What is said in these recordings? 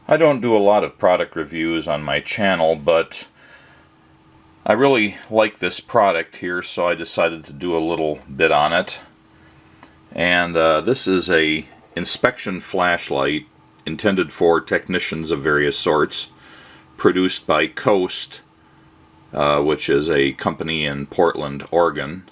I don't do a lot of product reviews on my channel, but I really like this product here, so I decided to do a little bit on it. And this is a inspection flashlight intended for technicians of various sorts, produced by Coast, which is a company in Portland, Oregon.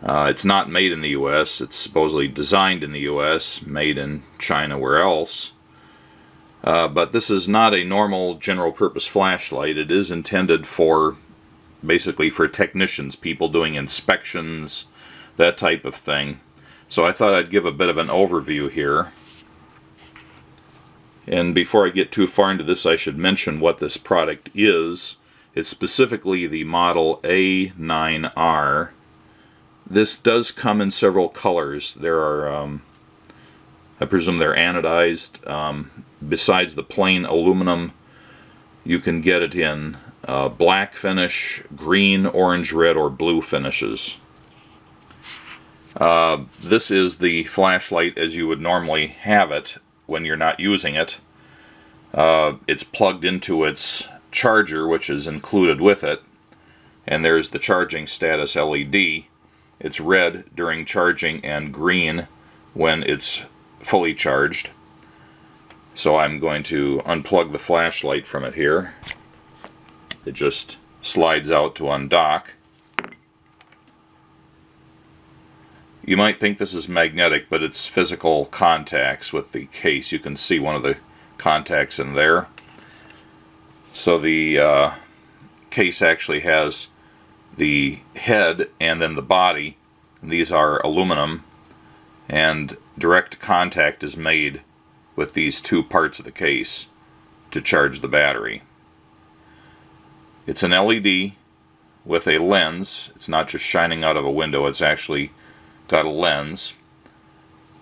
It's not made in the US, it's supposedly designed in the US, made in China, where else. But this is not a normal general purpose flashlight. It is intended for, basically for technicians, people doing inspections, that type of thing. So I thought I'd give a bit of an overview here. And before I get too far into this, I should mention what this product is. It's specifically the model A9R. This does come in several colors. There are, I presume they're anodized. Besides the plain aluminum, you can get it in black finish, green, orange, red, or blue finishes. This is the flashlight as you would normally have it when you're not using it. It's plugged into its charger, which is included with it, and there's the charging status LED. It's red during charging and green when it's fully charged. So I'm going to unplug the flashlight from it here. It just slides out to undock. You might think this is magnetic, but it's physical contacts with the case. You can see one of the contacts in there. So the case actually has the head and then the body. And these are aluminum, and direct contact is made with these two parts of the case to charge the battery. It's an LED with a lens. It's not just shining out of a window, it's actually got a lens.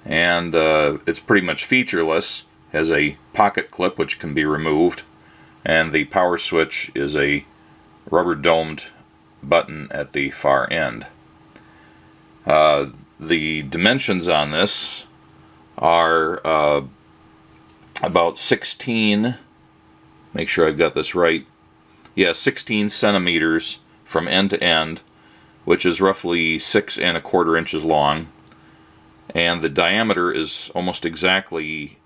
And it's pretty much featureless. Has a pocket clip which can be removed, and the power switch is a rubber domed button at the far end. The dimensions on this are about 16, make sure I've got this right, yeah, 16 centimeters from end to end, which is roughly 6 1/4 inches long, and the diameter is almost exactly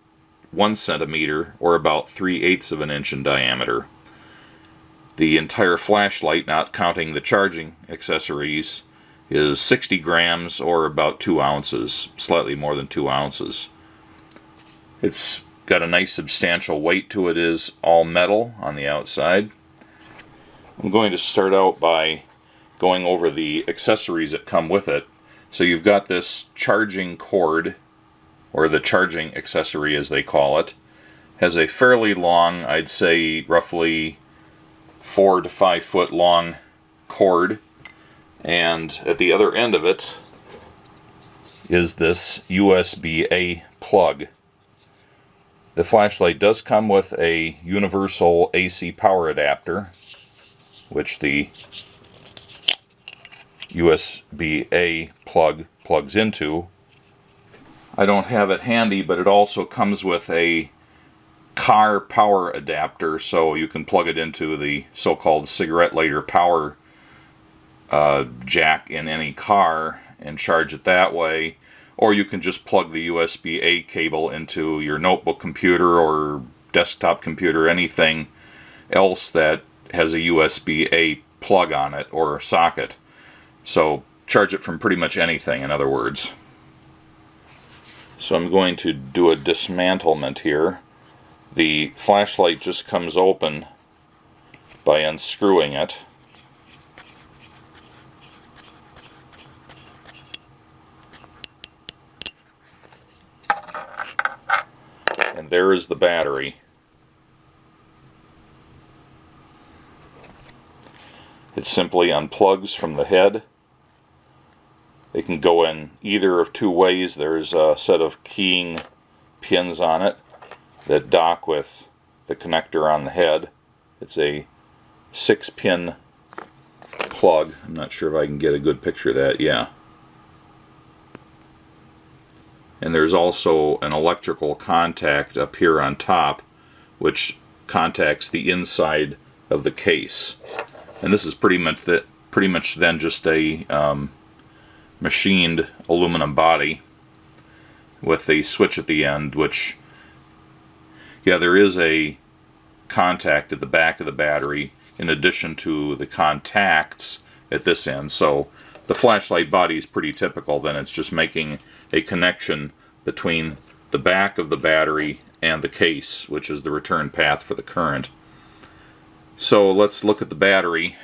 1 centimeter, or about 3/8 of an inch in diameter. The entire flashlight, not counting the charging accessories, is 60 grams, or about 2 ounces, slightly more than 2 ounces. It's got a nice substantial weight to it. It is all metal on the outside. I'm going to start out by going over the accessories that come with it. So you've got this charging cord, or the charging accessory as they call it. Has a fairly long, I'd say roughly 4 to 5 foot long cord, and at the other end of it is this USB-A plug. The flashlight does come with a universal AC power adapter, which the USB-A plug plugs into. I don't have it handy, but it also comes with a car power adapter, so you can plug it into the so-called cigarette lighter power jack in any car and charge it that way, or you can just plug the USB-A cable into your notebook computer or desktop computer, anything else that has a USB-A plug on it or socket. So charge it from pretty much anything, in other words. So I'm going to do a dismantlement here. The flashlight just comes open by unscrewing it. And there is the battery. It simply unplugs from the head. They can go in either of two ways. There's a set of keying pins on it that dock with the connector on the head. It's a 6-pin plug. I'm not sure if I can get a good picture of that. Yeah. And there's also an electrical contact up here on top which contacts the inside of the case. And this is pretty much then just a machined aluminum body with a switch at the end, which, yeah, there is a contact at the back of the battery in addition to the contacts at this end. So the flashlight body is pretty typical. Then it's just making a connection between the back of the battery and the case, which is the return path for the current. So let's look at the battery.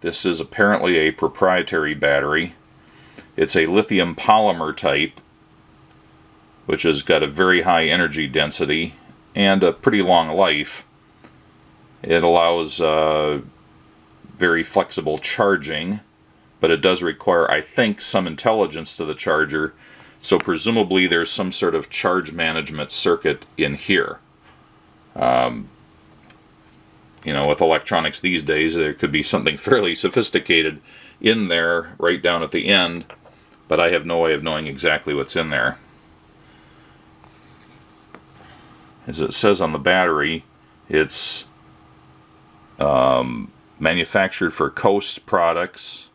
This is apparently a proprietary battery. It's a lithium polymer type, which has got a very high energy density and a pretty long life. It allows very flexible charging, but it does require, I think, some intelligence to the charger. So presumably there's some sort of charge management circuit in here. You know, with electronics these days, there could be something fairly sophisticated in there right down at the end, but I have no way of knowing exactly what's in there. As it says on the battery, it's manufactured for Coast Products,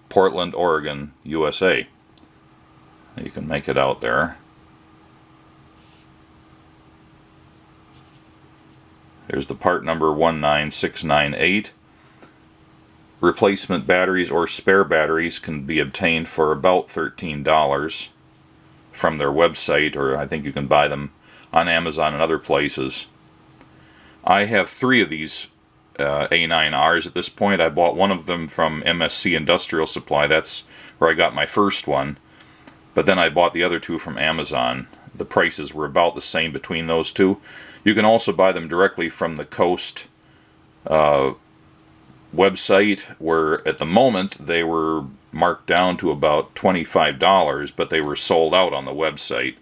Portland, Oregon, USA. You can make it out there. There's the part number 19698. Replacement batteries or spare batteries can be obtained for about $13 from their website, or I think you can buy them on Amazon and other places. I have 3 of these A9Rs at this point. I bought one of them from MSC Industrial Supply. That's where I got my first one. But then I bought the other 2 from Amazon. The prices were about the same between those 2. You can also buy them directly from the Coast website, where at the moment they were marked down to about $25, but they were sold out on the website.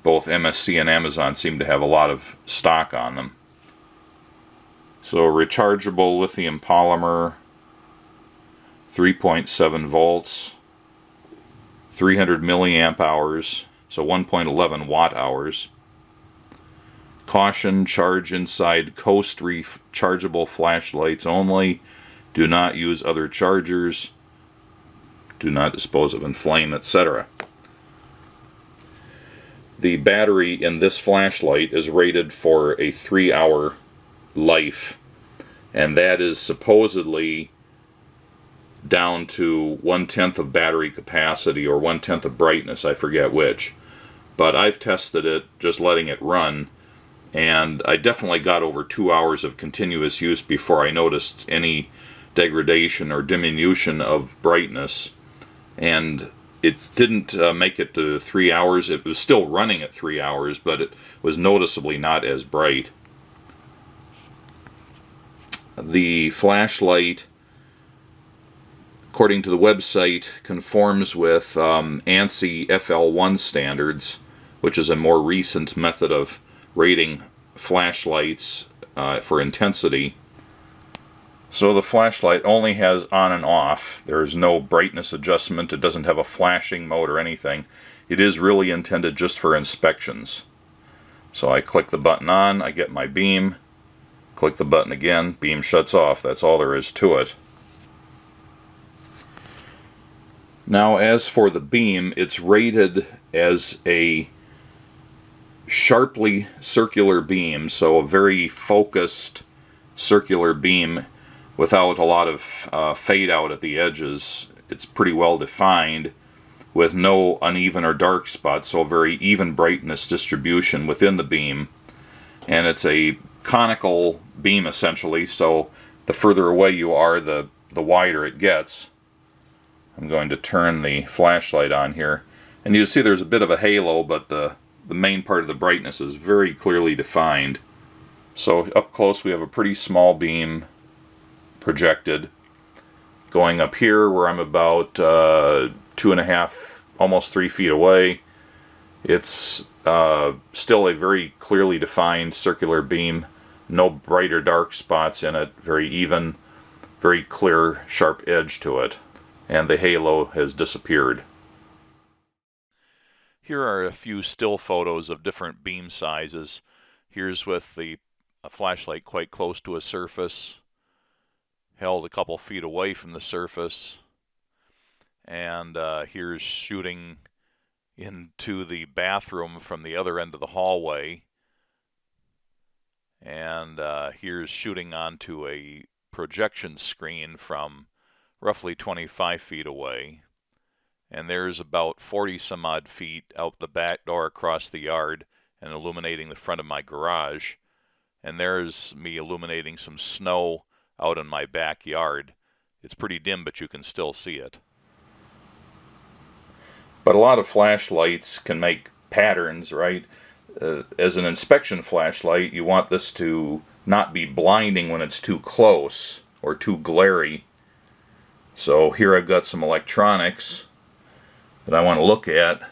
Both MSC and Amazon seem to have a lot of stock on them. So rechargeable lithium polymer, 3.7 volts, 300 milliamp hours, so 1.11 watt hours. Caution, charge inside Coast rechargeable flashlights only. Do not use other chargers. Do not dispose of and flame, etc. The battery in this flashlight is rated for a 3-hour life, and that is supposedly down to 1/10 of battery capacity or 1/10 of brightness, I forget which. But I've tested it just letting it run, and I definitely got over 2 hours of continuous use before I noticed any degradation or diminution of brightness. And it didn't make it to 3 hours. It was still running at 3 hours, but it was noticeably not as bright. The flashlight, according to the website, conforms with ANSI FL1 standards, which is a more recent method of rating flashlights for intensity. So the flashlight only has on and off. There is no brightness adjustment. It doesn't have a flashing mode or anything. It is really intended just for inspections. So I click the button on, I get my beam, click the button again, beam shuts off. That's all there is to it. Now, as for the beam, it's rated as a sharply circular beam, so a very focused circular beam without a lot of fade out at the edges. It's pretty well defined with no uneven or dark spots, so a very even brightness distribution within the beam. And it's a conical beam essentially, so the further away you are, the wider it gets. I'm going to turn the flashlight on here, and you see there's a bit of a halo, but the main part of the brightness is very clearly defined. So up close we have a pretty small beam projected. Going up here where I'm about 2.5, almost 3 feet away, it's still a very clearly defined circular beam. No bright or dark spots in it, very even, very clear, sharp edge to it. And the halo has disappeared. Here are a few still photos of different beam sizes. Here's with the flashlight quite close to a surface, held a couple feet away from the surface, and here's shooting into the bathroom from the other end of the hallway, and here's shooting onto a projection screen from roughly 25 feet away, and there's about 40 some odd feet out the back door across the yard and illuminating the front of my garage, and there's me illuminating some snow out in my backyard. It's pretty dim, but you can still see it. But a lot of flashlights can make patterns, right? As an inspection flashlight, you want this to not be blinding when it's too close or too glary. So here I've got some electronics that I want to look at.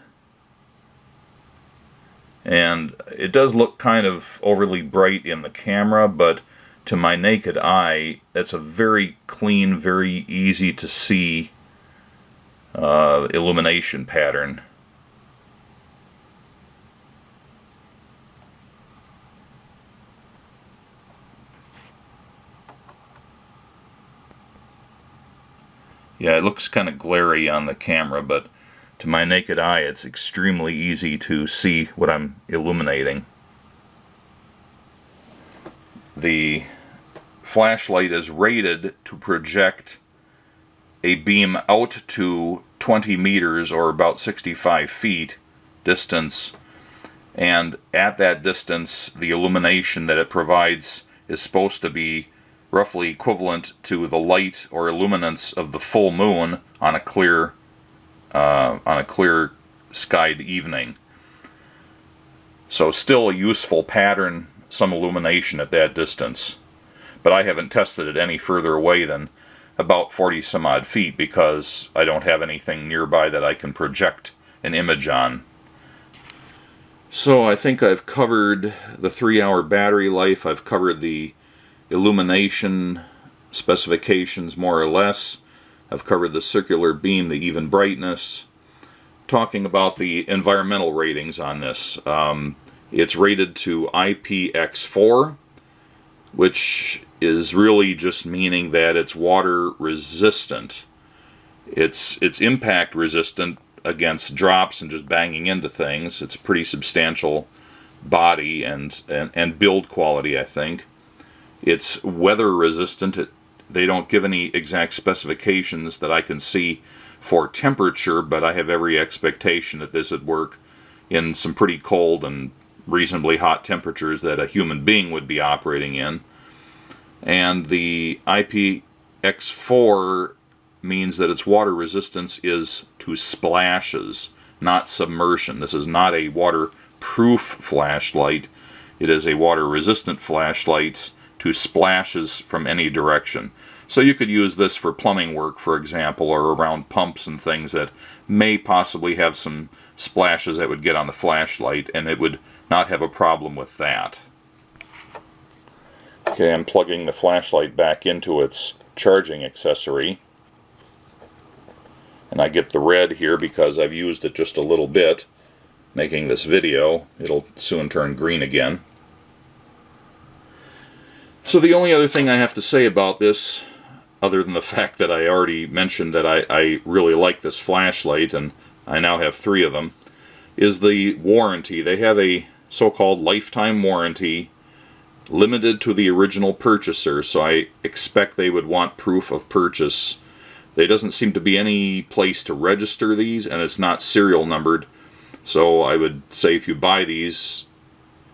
And it does look kind of overly bright in the camera, but to my naked eye, that's a very clean, very easy to see illumination pattern. Yeah, it looks kind of glary on the camera, but to my naked eye it's extremely easy to see what I'm illuminating. The flashlight is rated to project a beam out to 20 meters or about 65 feet distance, and at that distance the illumination that it provides is supposed to be roughly equivalent to the light or illuminance of the full moon on a clear skied evening. So still a useful pattern, some illumination at that distance. But I haven't tested it any further away than about 40 some odd feet because I don't have anything nearby that I can project an image on. So I think I've covered the 3-hour battery life. I've covered the illumination specifications more or less. I've covered the circular beam, the even brightness. Talking about the environmental ratings on this. It's rated to IPX4, which is really just meaning that it's water resistant. It's impact resistant against drops and just banging into things. It's a pretty substantial body and build quality, I think. It's weather resistant. They don't give any exact specifications that I can see for temperature, but I have every expectation that this would work in some pretty cold and reasonably hot temperatures that a human being would be operating in. And the IPX4 means that its water resistance is to splashes, not submersion. This is not a waterproof flashlight. It is a water-resistant flashlight to splashes from any direction. So you could use this for plumbing work, for example, or around pumps and things that may possibly have some splashes that would get on the flashlight, and it would not have a problem with that. Okay, I'm plugging the flashlight back into its charging accessory. And I get the red here because I've used it just a little bit making this video. It'll soon turn green again. So the only other thing I have to say about this, other than the fact that I already mentioned that I really like this flashlight, and I now have 3 of them, is the warranty. They have a so-called lifetime warranty limited to the original purchaser, so I expect they would want proof of purchase. There doesn't seem to be any place to register these, and it's not serial numbered, so I would say if you buy these,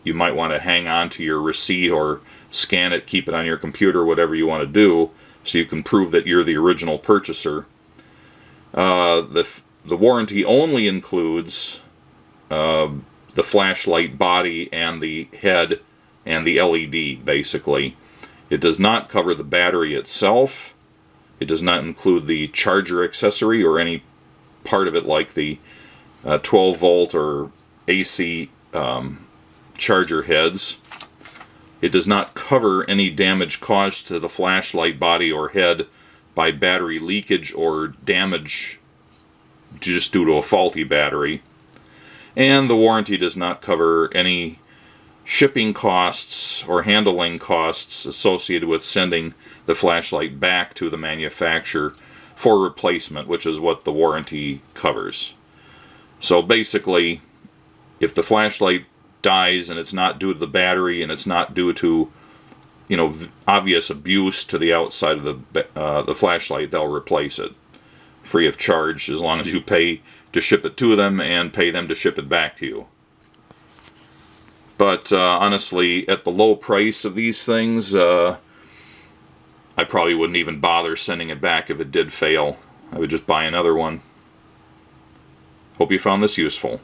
you might want to hang on to your receipt or scan it, keep it on your computer, whatever you want to do, so you can prove that you're the original purchaser. The warranty only includes the flashlight body and the head and the LED, basically. It does not cover the battery itself. It does not include the charger accessory or any part of it like the 12 volt or AC charger heads. It does not cover any damage caused to the flashlight body or head by battery leakage or damage just due to a faulty battery. And the warranty does not cover any shipping costs or handling costs associated with sending the flashlight back to the manufacturer for replacement, which is what the warranty covers. So basically, if the flashlight dies and it's not due to the battery and it's not due to, you know, obvious abuse to the outside of the flashlight, they'll replace it free of charge, as long as you pay to ship it to them and pay them to ship it back to you. But honestly, at the low price of these things, I probably wouldn't even bother sending it back if it did fail. I would just buy another one. Hope you found this useful.